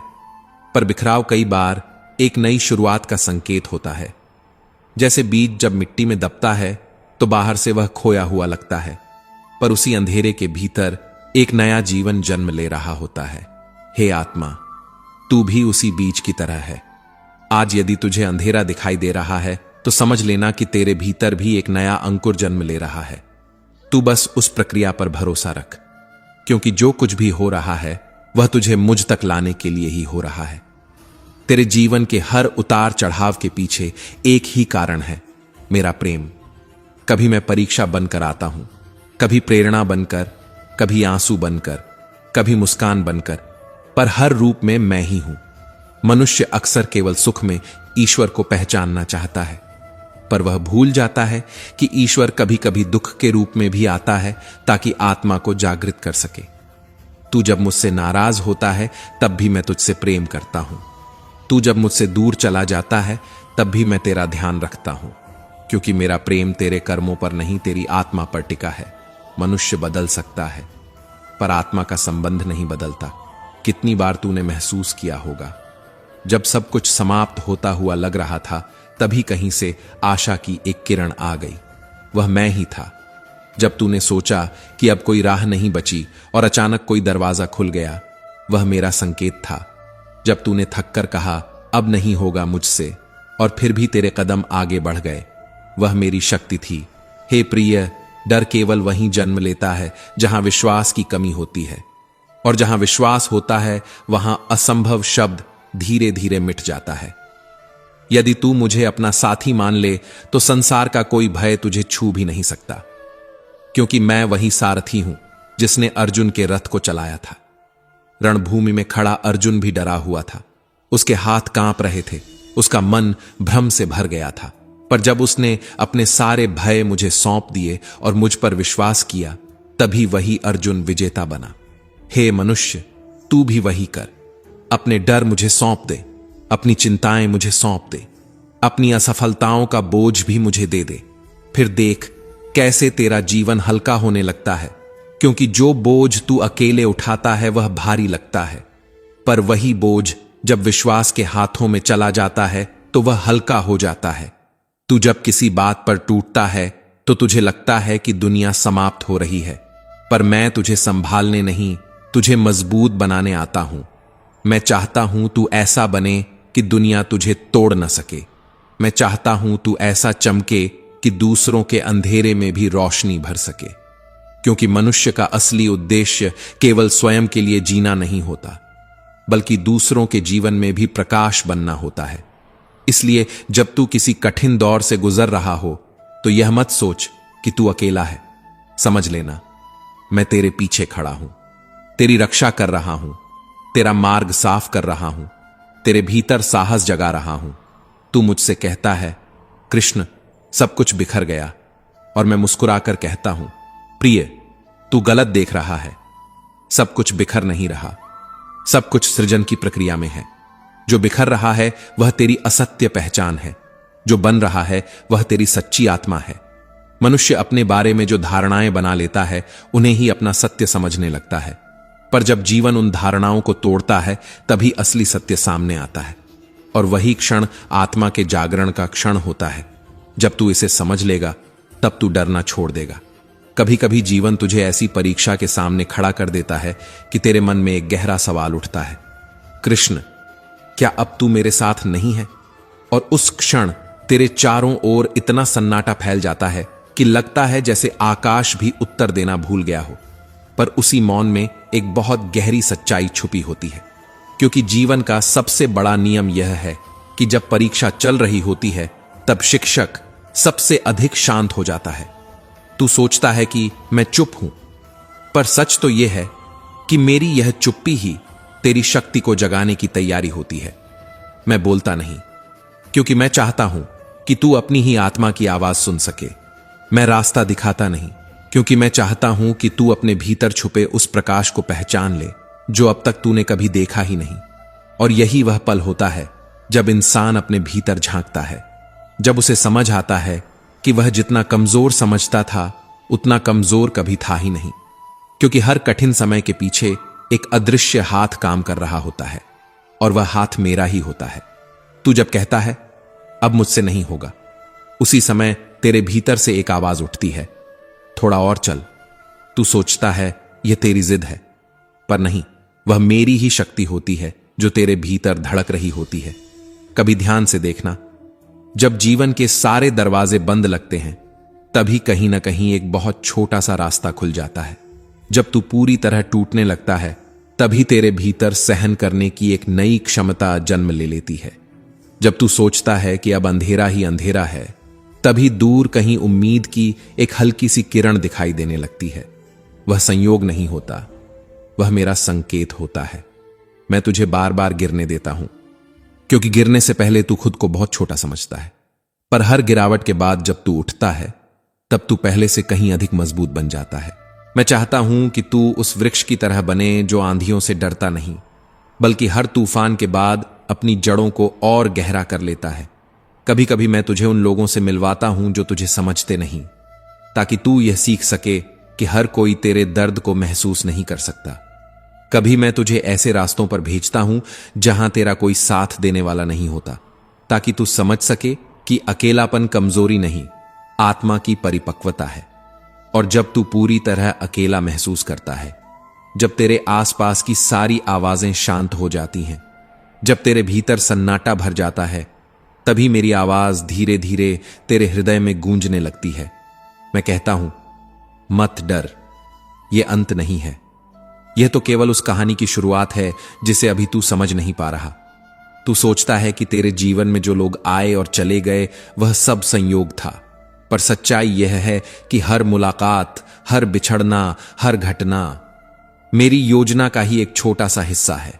पर बिखराव कई बार एक नई शुरुआत का संकेत होता है। जैसे बीज जब मिट्टी में दबता है तो बाहर से वह खोया हुआ लगता है, पर उसी अंधेरे के भीतर एक नया जीवन जन्म ले रहा होता है। हे आत्मा, तू भी उसी बीज की तरह है। आज यदि तुझे अंधेरा दिखाई दे रहा है तो समझ लेना कि तेरे भीतर भी एक नया अंकुर जन्म ले रहा है। तू बस उस प्रक्रिया पर भरोसा रख, क्योंकि जो कुछ भी हो रहा है वह तुझे मुझ तक लाने के लिए ही हो रहा है। तेरे जीवन के हर उतार चढ़ाव के पीछे एक ही कारण है, मेरा प्रेम। कभी मैं परीक्षा बनकर आता हूं, कभी प्रेरणा बनकर, कभी आंसू बनकर, कभी मुस्कान बनकर, पर हर रूप में मैं ही हूं। मनुष्य अक्सर केवल सुख में ईश्वर को पहचानना चाहता है, पर वह भूल जाता है कि ईश्वर कभी कभी दुख के रूप में भी आता है ताकि आत्मा को जागृत कर सके। तू जब मुझसे नाराज होता है तब भी मैं तुझसे प्रेम करता हूं। तू जब मुझसे दूर चला जाता है तब भी मैं तेरा ध्यान रखता हूं, क्योंकि मेरा प्रेम तेरे कर्मों पर नहीं, तेरी आत्मा पर टिका है। मनुष्य बदल सकता है, पर आत्मा का संबंध नहीं बदलता। कितनी बार तूने महसूस किया होगा, जब सब कुछ समाप्त होता हुआ लग रहा था तभी कहीं से आशा की एक किरण आ गई। वह मैं ही था। जब तूने सोचा कि अब कोई राह नहीं बची और अचानक कोई दरवाजा खुल गया, वह मेरा संकेत था। जब तूने थककर कहा अब नहीं होगा मुझसे, और फिर भी तेरे कदम आगे बढ़ गए, वह मेरी शक्ति थी। हे प्रिय, डर केवल वहीं जन्म लेता है जहां विश्वास की कमी होती है, और जहां विश्वास होता है वहां असंभव शब्द धीरे धीरे मिट जाता है। यदि तू मुझे अपना साथी मान ले तो संसार का कोई भय तुझे छू भी नहीं सकता, क्योंकि मैं वही सारथी हूं जिसने अर्जुन के रथ को चलाया था। रणभूमि में खड़ा अर्जुन भी डरा हुआ था। उसके हाथ कांप रहे थे, उसका मन भ्रम से भर गया था, पर जब उसने अपने सारे भय मुझे सौंप दिए और मुझ पर विश्वास किया, तभी वही अर्जुन विजेता बना। हे मनुष्य, तू भी वही कर। अपने डर मुझे सौंप दे, अपनी चिंताएं मुझे सौंप दे, अपनी असफलताओं का बोझ भी मुझे दे दे। फिर देख कैसे तेरा जीवन हल्का होने लगता है, क्योंकि जो बोझ तू अकेले उठाता है वह भारी लगता है, पर वही बोझ जब विश्वास के हाथों में चला जाता है तो वह हल्का हो जाता है। तू जब किसी बात पर टूटता है तो तुझे लगता है कि दुनिया समाप्त हो रही है, पर मैं तुझे संभालने नहीं, तुझे मजबूत बनाने आता हूं। मैं चाहता हूं तू ऐसा बने कि दुनिया तुझे तोड़ न सके। मैं चाहता हूं तू ऐसा चमके कि दूसरों के अंधेरे में भी रोशनी भर सके, क्योंकि मनुष्य का असली उद्देश्य केवल स्वयं के लिए जीना नहीं होता, बल्कि दूसरों के जीवन में भी प्रकाश बनना होता है। इसलिए जब तू किसी कठिन दौर से गुजर रहा हो तो यह मत सोच कि तू अकेला है। समझ लेना, मैं तेरे पीछे खड़ा हूं, तेरी रक्षा कर रहा हूं, तेरा मार्ग साफ कर रहा हूं, तेरे भीतर साहस जगा रहा हूं। तू मुझसे कहता है, कृष्ण सब कुछ बिखर गया, और मैं मुस्कुराकर कहता हूं, प्रिय तू गलत देख रहा है। सब कुछ बिखर नहीं रहा, सब कुछ सृजन की प्रक्रिया में है। जो बिखर रहा है वह तेरी असत्य पहचान है, जो बन रहा है वह तेरी सच्ची आत्मा है। मनुष्य अपने बारे में जो धारणाएं बना लेता है उन्हें ही अपना सत्य समझने लगता है, पर जब जीवन उन धारणाओं को तोड़ता है तभी असली सत्य सामने आता है। और वही क्षण आत्मा के जागरण का क्षण होता है। जब तू इसे समझ लेगा तब तू डरना छोड़ देगा। कभी कभी जीवन तुझे ऐसी परीक्षा के सामने खड़ा कर देता है कि तेरे मन में एक गहरा सवाल उठता है, कृष्ण, क्या अब तू मेरे साथ नहीं है? और उस क्षण तेरे चारों ओर इतना सन्नाटा फैल जाता है कि लगता है जैसे आकाश भी उत्तर देना भूल गया हो। पर उसी मौन में एक बहुत गहरी सच्चाई छुपी होती है, क्योंकि जीवन का सबसे बड़ा नियम यह है कि जब परीक्षा चल रही होती है तब शिक्षक सबसे अधिक शांत हो जाता है। तू सोचता है कि मैं चुप हूं, पर सच तो यह है कि मेरी यह चुप्पी ही तेरी शक्ति को जगाने की तैयारी होती है। मैं बोलता नहीं क्योंकि मैं चाहता हूं कि तू अपनी ही आत्मा की आवाज सुन सके। मैं रास्ता दिखाता नहीं क्योंकि मैं चाहता हूं कि तू अपने भीतर छुपे उस प्रकाश को पहचान ले जो अब तक तूने कभी देखा ही नहीं। और यही वह पल होता है जब इंसान अपने भीतर झांकता है, जब उसे समझ आता है कि वह जितना कमजोर समझता था उतना कमजोर कभी था ही नहीं, क्योंकि हर कठिन समय के पीछे एक अदृश्य हाथ काम कर रहा होता है और वह हाथ मेरा ही होता है। तू जब कहता है अब मुझसे नहीं होगा, उसी समय तेरे भीतर से एक आवाज उठती है, थोड़ा और चल। तू सोचता है यह तेरी जिद है, पर नहीं, वह मेरी ही शक्ति होती है जो तेरे भीतर धड़क रही होती है। कभी ध्यान से देखना, जब जीवन के सारे दरवाजे बंद लगते हैं तभी कहीं ना कहीं एक बहुत छोटा सा रास्ता खुल जाता है। जब तू पूरी तरह टूटने लगता है तभी तेरे भीतर सहन करने की एक नई क्षमता जन्म ले लेती है। जब तू सोचता है कि अब अंधेरा ही अंधेरा है तभी दूर कहीं उम्मीद की एक हल्की सी किरण दिखाई देने लगती है। वह संयोग नहीं होता, वह मेरा संकेत होता है। मैं तुझे बार बार गिरने देता हूं क्योंकि गिरने से पहले तू खुद को बहुत छोटा समझता है, पर हर गिरावट के बाद जब तू उठता है तब तू पहले से कहीं अधिक मजबूत बन जाता है। मैं चाहता हूं कि तू उस वृक्ष की तरह बने जो आंधियों से डरता नहीं, बल्कि हर तूफान के बाद अपनी जड़ों को और गहरा कर लेता है। कभी कभी मैं तुझे उन लोगों से मिलवाता हूं जो तुझे समझते नहीं, ताकि तू यह सीख सके कि हर कोई तेरे दर्द को महसूस नहीं कर सकता। कभी मैं तुझे ऐसे रास्तों पर भेजता हूं जहां तेरा कोई साथ देने वाला नहीं होता, ताकि तू समझ सके कि अकेलापन कमजोरी नहीं, आत्मा की परिपक्वता है। और जब तू पूरी तरह अकेला महसूस करता है, जब तेरे आसपास की सारी आवाजें शांत हो जाती हैं, जब तेरे भीतर सन्नाटा भर जाता है, तभी मेरी आवाज धीरे धीरे तेरे हृदय में गूंजने लगती है। मैं कहता हूं, मत डर, यह अंत नहीं है। यह तो केवल उस कहानी की शुरुआत है जिसे अभी तू समझ नहीं पा रहा। तू सोचता है कि तेरे जीवन में जो लोग आए और चले गए वह सब संयोग था, पर सच्चाई यह है कि हर मुलाकात, हर बिछड़ना, हर घटना मेरी योजना का ही एक छोटा सा हिस्सा है।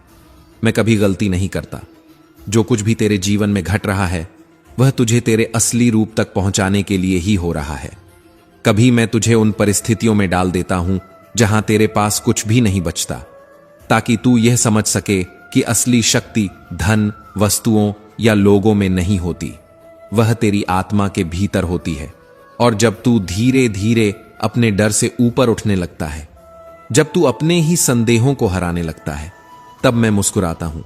मैं कभी गलती नहीं करता। जो कुछ भी तेरे जीवन में घट रहा है वह तुझे तेरे असली रूप तक पहुंचाने के लिए ही हो रहा है। कभी मैं तुझे उन परिस्थितियों में डाल देता हूं जहां तेरे पास कुछ भी नहीं बचता, ताकि तू यह समझ सके कि असली शक्ति धन, वस्तुओं या लोगों में नहीं होती, वह तेरी आत्मा के भीतर होती है। और जब तू धीरे धीरे अपने डर से ऊपर उठने लगता है, जब तू अपने ही संदेहों को हराने लगता है, तब मैं मुस्कुराता हूं,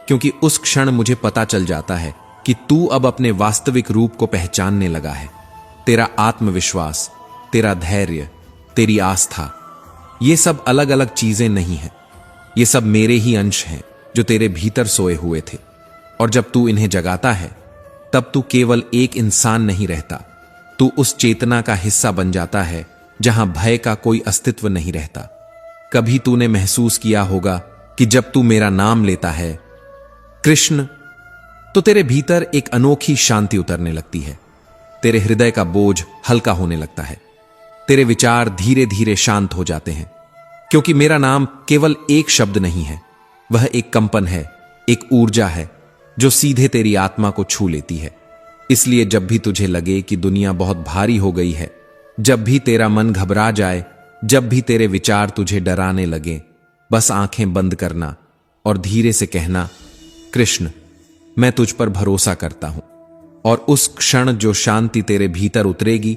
क्योंकि उस क्षण मुझे पता चल जाता है कि तू अब अपने वास्तविक रूप को पहचानने लगा है। तेरा आत्मविश्वास, तेरा धैर्य, तेरी आस्था, ये सब अलग अलग चीजें नहीं हैं। ये सब मेरे ही अंश हैं जो तेरे भीतर सोए हुए थे। और जब तू इन्हें जगाता है तब तू केवल एक इंसान नहीं रहता, तू उस चेतना का हिस्सा बन जाता है जहां भय का कोई अस्तित्व नहीं रहता। कभी तूने महसूस किया होगा कि जब तू मेरा नाम लेता है, कृष्ण, तो तेरे भीतर एक अनोखी शांति उतरने लगती है। तेरे हृदय का बोझ हल्का होने लगता है, तेरे विचार धीरे धीरे शांत हो जाते हैं, क्योंकि मेरा नाम केवल एक शब्द नहीं है, वह एक कंपन है, एक ऊर्जा है जो सीधे तेरी आत्मा को छू लेती है। इसलिए जब भी तुझे लगे कि दुनिया बहुत भारी हो गई है, जब भी तेरा मन घबरा जाए, जब भी तेरे विचार तुझे डराने लगे, बस आंखें बंद करना और धीरे से कहना, कृष्ण, मैं तुझ पर भरोसा करता हूं। और उस क्षण जो शांति तेरे भीतर उतरेगी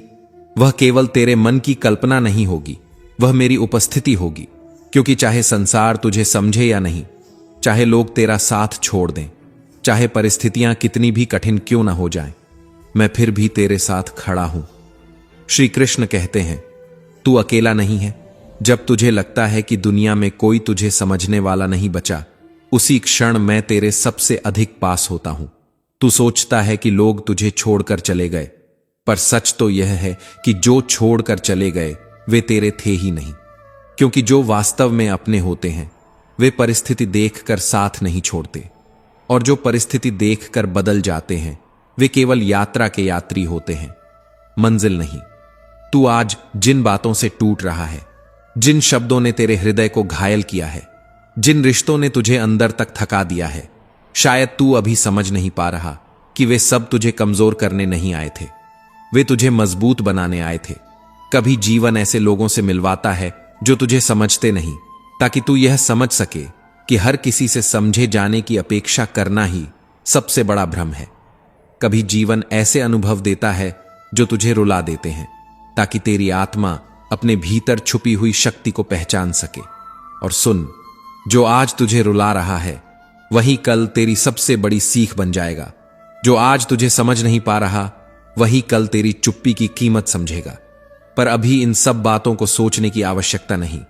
वह केवल तेरे मन की कल्पना नहीं होगी, वह मेरी उपस्थिति होगी। क्योंकि चाहे संसार तुझे समझे या नहीं, चाहे लोग तेरा साथ छोड़ दें, चाहे परिस्थितियां कितनी भी कठिन क्यों ना हो जाएं, मैं फिर भी तेरे साथ खड़ा हूं। श्री कृष्ण कहते हैं, तू अकेला नहीं है। जब तुझे लगता है कि दुनिया में कोई तुझे समझने वाला नहीं बचा, उसी क्षण मैं तेरे सबसे अधिक पास होता हूं। तू सोचता है कि लोग तुझे छोड़कर चले गए, पर सच तो यह है कि जो छोड़कर चले गए वे तेरे थे ही नहीं। क्योंकि जो वास्तव में अपने होते हैं वे परिस्थिति देखकर साथ नहीं छोड़ते, और जो परिस्थिति देखकर बदल जाते हैं वे केवल यात्रा के यात्री होते हैं, मंजिल नहीं। तू आज जिन बातों से टूट रहा है, जिन शब्दों ने तेरे हृदय को घायल किया है, जिन रिश्तों ने तुझे अंदर तक थका दिया है, शायद तू अभी समझ नहीं पा रहा कि वे सब तुझे कमजोर करने नहीं आए थे, वे तुझे मजबूत बनाने आए थे। कभी जीवन ऐसे लोगों से मिलवाता है जो तुझे समझते नहीं, ताकि तू यह समझ सके कि हर किसी से समझे जाने की अपेक्षा करना ही सबसे बड़ा भ्रम है। कभी जीवन ऐसे अनुभव देता है जो तुझे रुला देते हैं, ताकि तेरी आत्मा अपने भीतर छुपी हुई शक्ति को पहचान सके। और सुन, जो आज तुझे रुला रहा है वही कल तेरी सबसे बड़ी सीख बन जाएगा। जो आज तुझे समझ नहीं पा रहा वही कल तेरी चुप्पी की कीमत समझेगा। पर अभी इन सब बातों को सोचने की आवश्यकता नहीं।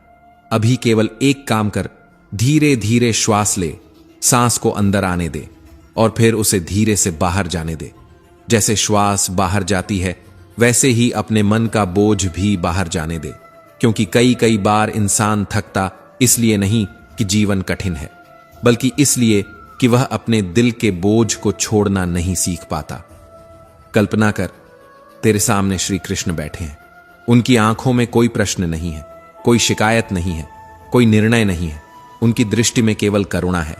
अभी केवल एक काम कर, धीरे धीरे श्वास ले, सांस को अंदर आने दे और फिर उसे धीरे से बाहर जाने दे। जैसे श्वास बाहर जाती है वैसे ही अपने मन का बोझ भी बाहर जाने दे। क्योंकि कई कई बार इंसान थकता इसलिए नहीं कि जीवन कठिन है, बल्कि इसलिए कि वह अपने दिल के बोझ को छोड़ना नहीं सीख पाता। कल्पना कर, तेरे सामने श्री कृष्ण बैठे हैं। उनकी आंखों में कोई प्रश्न नहीं है, कोई शिकायत नहीं है, कोई निर्णय नहीं है। उनकी दृष्टि में केवल करुणा है,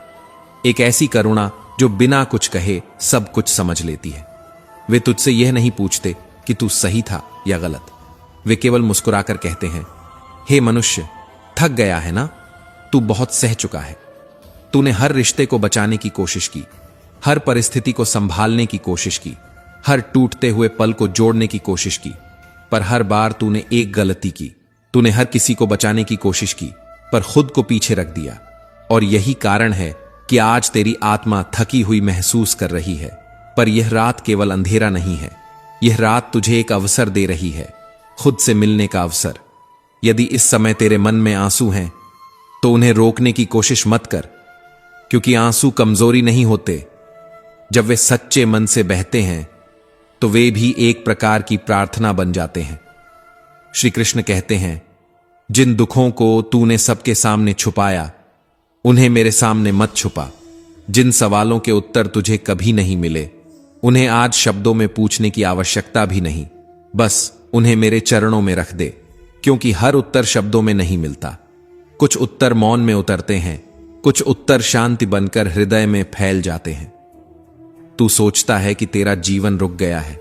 एक ऐसी करुणा जो बिना कुछ कहे सब कुछ समझ लेती है। वे तुझसे यह नहीं पूछते कि तू सही था या गलत। वे केवल मुस्कुराकर कहते हैं, हे मनुष्य, थक गया है ना? तू बहुत सह चुका है। तूने हर रिश्ते को बचाने की कोशिश की, हर परिस्थिति को संभालने की कोशिश की, हर टूटते हुए पल को जोड़ने की कोशिश की, पर हर बार तूने एक गलती की। तूने हर किसी को बचाने की कोशिश की, पर खुद को पीछे रख दिया। और यही कारण है कि आज तेरी आत्मा थकी हुई महसूस कर रही है। पर यह रात केवल अंधेरा नहीं है, यह रात तुझे एक अवसर दे रही है, खुद से मिलने का अवसर। यदि इस समय तेरे मन में आंसू हैं तो उन्हें रोकने की कोशिश मत कर, क्योंकि आंसू कमजोरी नहीं होते। जब वे सच्चे मन से बहते हैं तो वे भी एक प्रकार की प्रार्थना बन जाते हैं। श्री कृष्ण कहते हैं, जिन दुखों को तूने सबके सामने छुपाया उन्हें मेरे सामने मत छुपा। जिन सवालों के उत्तर तुझे कभी नहीं मिले उन्हें आज शब्दों में पूछने की आवश्यकता भी नहीं, बस उन्हें मेरे चरणों में रख दे। क्योंकि हर उत्तर शब्दों में नहीं मिलता, कुछ उत्तर मौन में उतरते हैं, कुछ उत्तर शांति बनकर हृदय में फैल जाते हैं। तू सोचता है कि तेरा जीवन रुक गया है,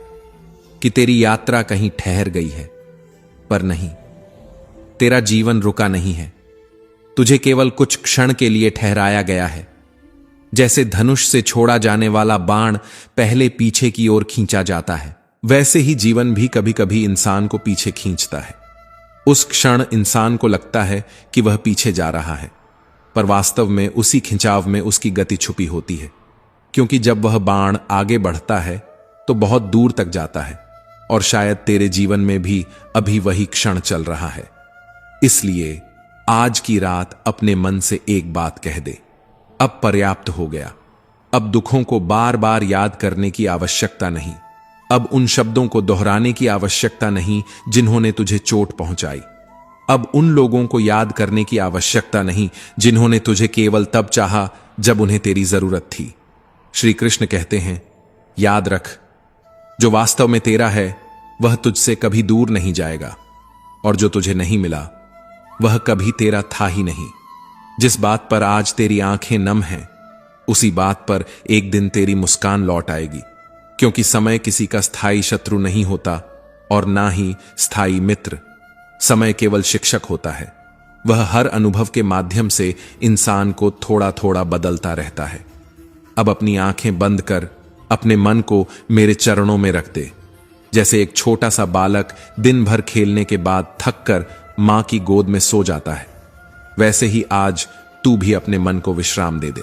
कि तेरी यात्रा कहीं ठहर गई है, पर नहीं, तेरा जीवन रुका नहीं है। तुझे केवल कुछ क्षण के लिए ठहराया गया है। जैसे धनुष से छोड़ा जाने वाला बाण पहले पीछे की ओर खींचा जाता है, वैसे ही जीवन भी कभी कभी इंसान को पीछे खींचता है। उस क्षण इंसान को लगता है कि वह पीछे जा रहा है, पर वास्तव में उसी खिंचाव में उसकी गति छुपी होती है। क्योंकि जब वह बाण आगे बढ़ता है तो बहुत दूर तक जाता है, और शायद तेरे जीवन में भी अभी वही क्षण चल रहा है। इसलिए आज की रात अपने मन से एक बात कह दे, अब पर्याप्त हो गया। अब दुखों को बार बार याद करने की आवश्यकता नहीं, अब उन शब्दों को दोहराने की आवश्यकता नहीं जिन्होंने तुझे चोट पहुंचाई, अब उन लोगों को याद करने की आवश्यकता नहीं जिन्होंने तुझे केवल तब चाहा जब उन्हें तेरी जरूरत थी। श्री कृष्ण कहते हैं, याद रख, जो वास्तव में तेरा है वह तुझसे कभी दूर नहीं जाएगा, और जो तुझे नहीं मिला वह कभी तेरा था ही नहीं। जिस बात पर आज तेरी आंखें नम हैं, उसी बात पर एक दिन तेरी मुस्कान लौट आएगी। क्योंकि समय किसी का स्थायी शत्रु नहीं होता और ना ही स्थायी मित्र। समय केवल शिक्षक होता है, वह हर अनुभव के माध्यम से इंसान को थोड़ा थोड़ा बदलता रहता है। अब अपनी आंखें बंद कर अपने मन को मेरे चरणों में रख दे। जैसे एक छोटा सा बालक दिन भर खेलने के बाद थक कर मां की गोद में सो जाता है, वैसे ही आज तू भी अपने मन को विश्राम दे दे।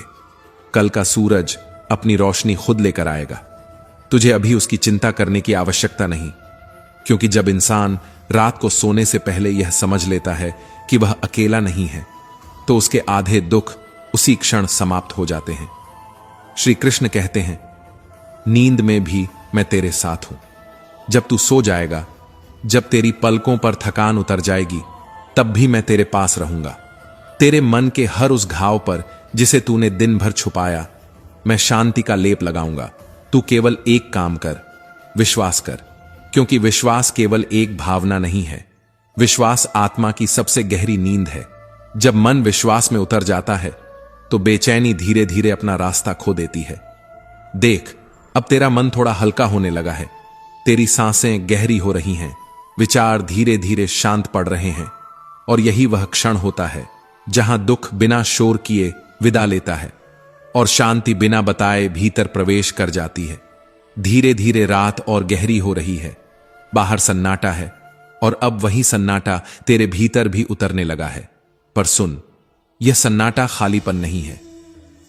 कल का सूरज अपनी रोशनी खुद लेकर आएगा। तुझे अभी उसकी चिंता करने की आवश्यकता नहीं, क्योंकि जब इंसान रात को सोने से पहले यह समझ लेता है कि वह अकेला नहीं है, तो उसके आधे दुख उसी क्षण समाप्त हो जाते हैं। श्री कृष्ण कहते हैं, नींद में भी मैं तेरे साथ हूं। जब तू सो जाएगा, जब तेरी पलकों पर थकान उतर जाएगी, तब भी मैं तेरे पास रहूंगा। तेरे मन के हर उस घाव पर जिसे तूने दिन भर छुपाया, मैं शांति का लेप लगाऊंगा। तू केवल एक काम कर, विश्वास कर, क्योंकि विश्वास केवल एक भावना नहीं है। विश्वास आत्मा की सबसे गहरी नींद है। जब मन विश्वास में उतर जाता है, तो बेचैनी धीरे धीरे अपना रास्ता खो देती है। देख, अब तेरा मन थोड़ा हल्का होने लगा है। तेरी सांसें गहरी हो रही हैं, विचार धीरे धीरे शांत पड़ रहे हैं। और यही वह क्षण होता है जहां दुख बिना शोर किए विदा लेता है और शांति बिना बताए भीतर प्रवेश कर जाती है। धीरे धीरे रात और गहरी हो रही है। बाहर सन्नाटा है और अब वही सन्नाटा तेरे भीतर भी उतरने लगा है। पर सुन, यह सन्नाटा खालीपन नहीं है।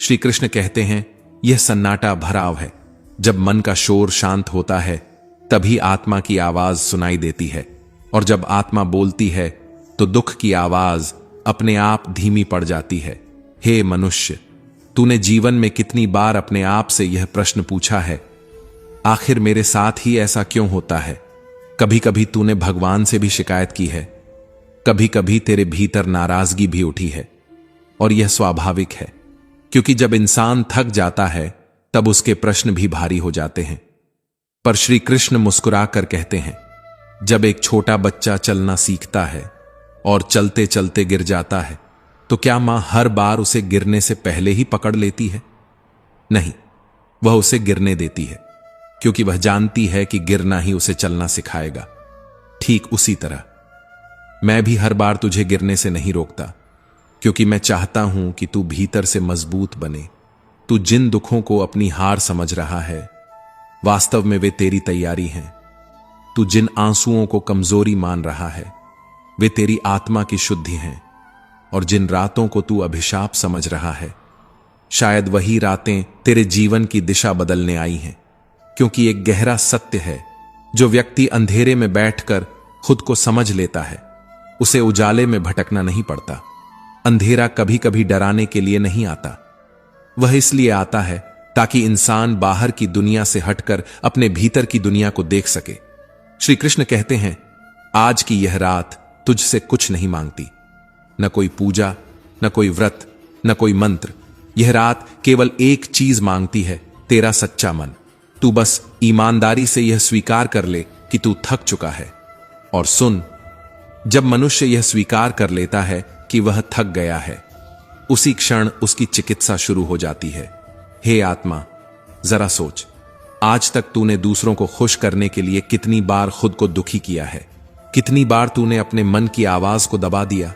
श्री कृष्ण कहते हैं, यह सन्नाटा भराव है। जब मन का शोर शांत होता है, तभी आत्मा की आवाज सुनाई देती है। और जब आत्मा बोलती है, तो दुख की आवाज अपने आप धीमी पड़ जाती है। हे मनुष्य, तूने जीवन में कितनी बार अपने आप से यह प्रश्न पूछा है, आखिर मेरे साथ ही ऐसा क्यों होता है? कभी कभी तूने भगवान से भी शिकायत की है, कभी कभी तेरे भीतर नाराजगी भी उठी है। और यह स्वाभाविक है, क्योंकि जब इंसान थक जाता है, तब उसके प्रश्न भी भारी हो जाते हैं। पर श्री कृष्ण मुस्कुराकर कहते हैं, जब एक छोटा बच्चा चलना सीखता है और चलते चलते गिर जाता है, तो क्या मां हर बार उसे गिरने से पहले ही पकड़ लेती है? नहीं, वह उसे गिरने देती है, क्योंकि वह जानती है कि गिरना ही उसे चलना सिखाएगा। ठीक उसी तरह मैं भी हर बार तुझे गिरने से नहीं रोकता, क्योंकि मैं चाहता हूं कि तू भीतर से मजबूत बने। तू जिन दुखों को अपनी हार समझ रहा है, वास्तव में वे तेरी तैयारी हैं। तू जिन आंसुओं को कमजोरी मान रहा है, वे तेरी आत्मा की शुद्धि हैं। और जिन रातों को तू अभिशाप समझ रहा है, शायद वही रातें तेरे जीवन की दिशा बदलने आई हैं। क्योंकि एक गहरा सत्य है, जो व्यक्ति अंधेरे में बैठकर खुद को समझ लेता है, उसे उजाले में भटकना नहीं पड़ता। अंधेरा कभी कभी डराने के लिए नहीं आता, वह इसलिए आता है ताकि इंसान बाहर की दुनिया से हटकर अपने भीतर की दुनिया को देख सके। श्री कृष्ण कहते हैं, आज की यह रात तुझसे कुछ नहीं मांगती, न कोई पूजा, न कोई व्रत, न कोई मंत्र। यह रात केवल एक चीज मांगती है, तेरा सच्चा मन। तू बस ईमानदारी से यह स्वीकार कर ले कि तू थक चुका है। और सुन, जब मनुष्य यह स्वीकार कर लेता है कि वह थक गया है, उसी क्षण उसकी चिकित्सा शुरू हो जाती है। हे आत्मा, जरा सोच, आज तक तूने दूसरों को खुश करने के लिए कितनी बार खुद को दुखी किया है? कितनी बार तूने अपने मन की आवाज को दबा दिया?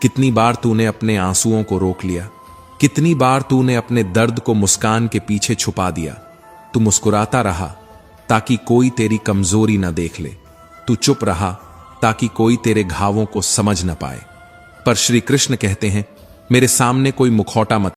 कितनी बार तूने अपने आंसुओं को रोक लिया? कितनी बार तूने अपने दर्द को मुस्कान के पीछे छुपा दिया? तू मुस्कुराता रहा ताकि कोई तेरी कमजोरी न देख ले। तू चुप रहा ताकि कोई तेरे घावों को समझ न पाए। पर श्री कृष्ण कहते हैं, मेरे सामने कोई मुखौटा मत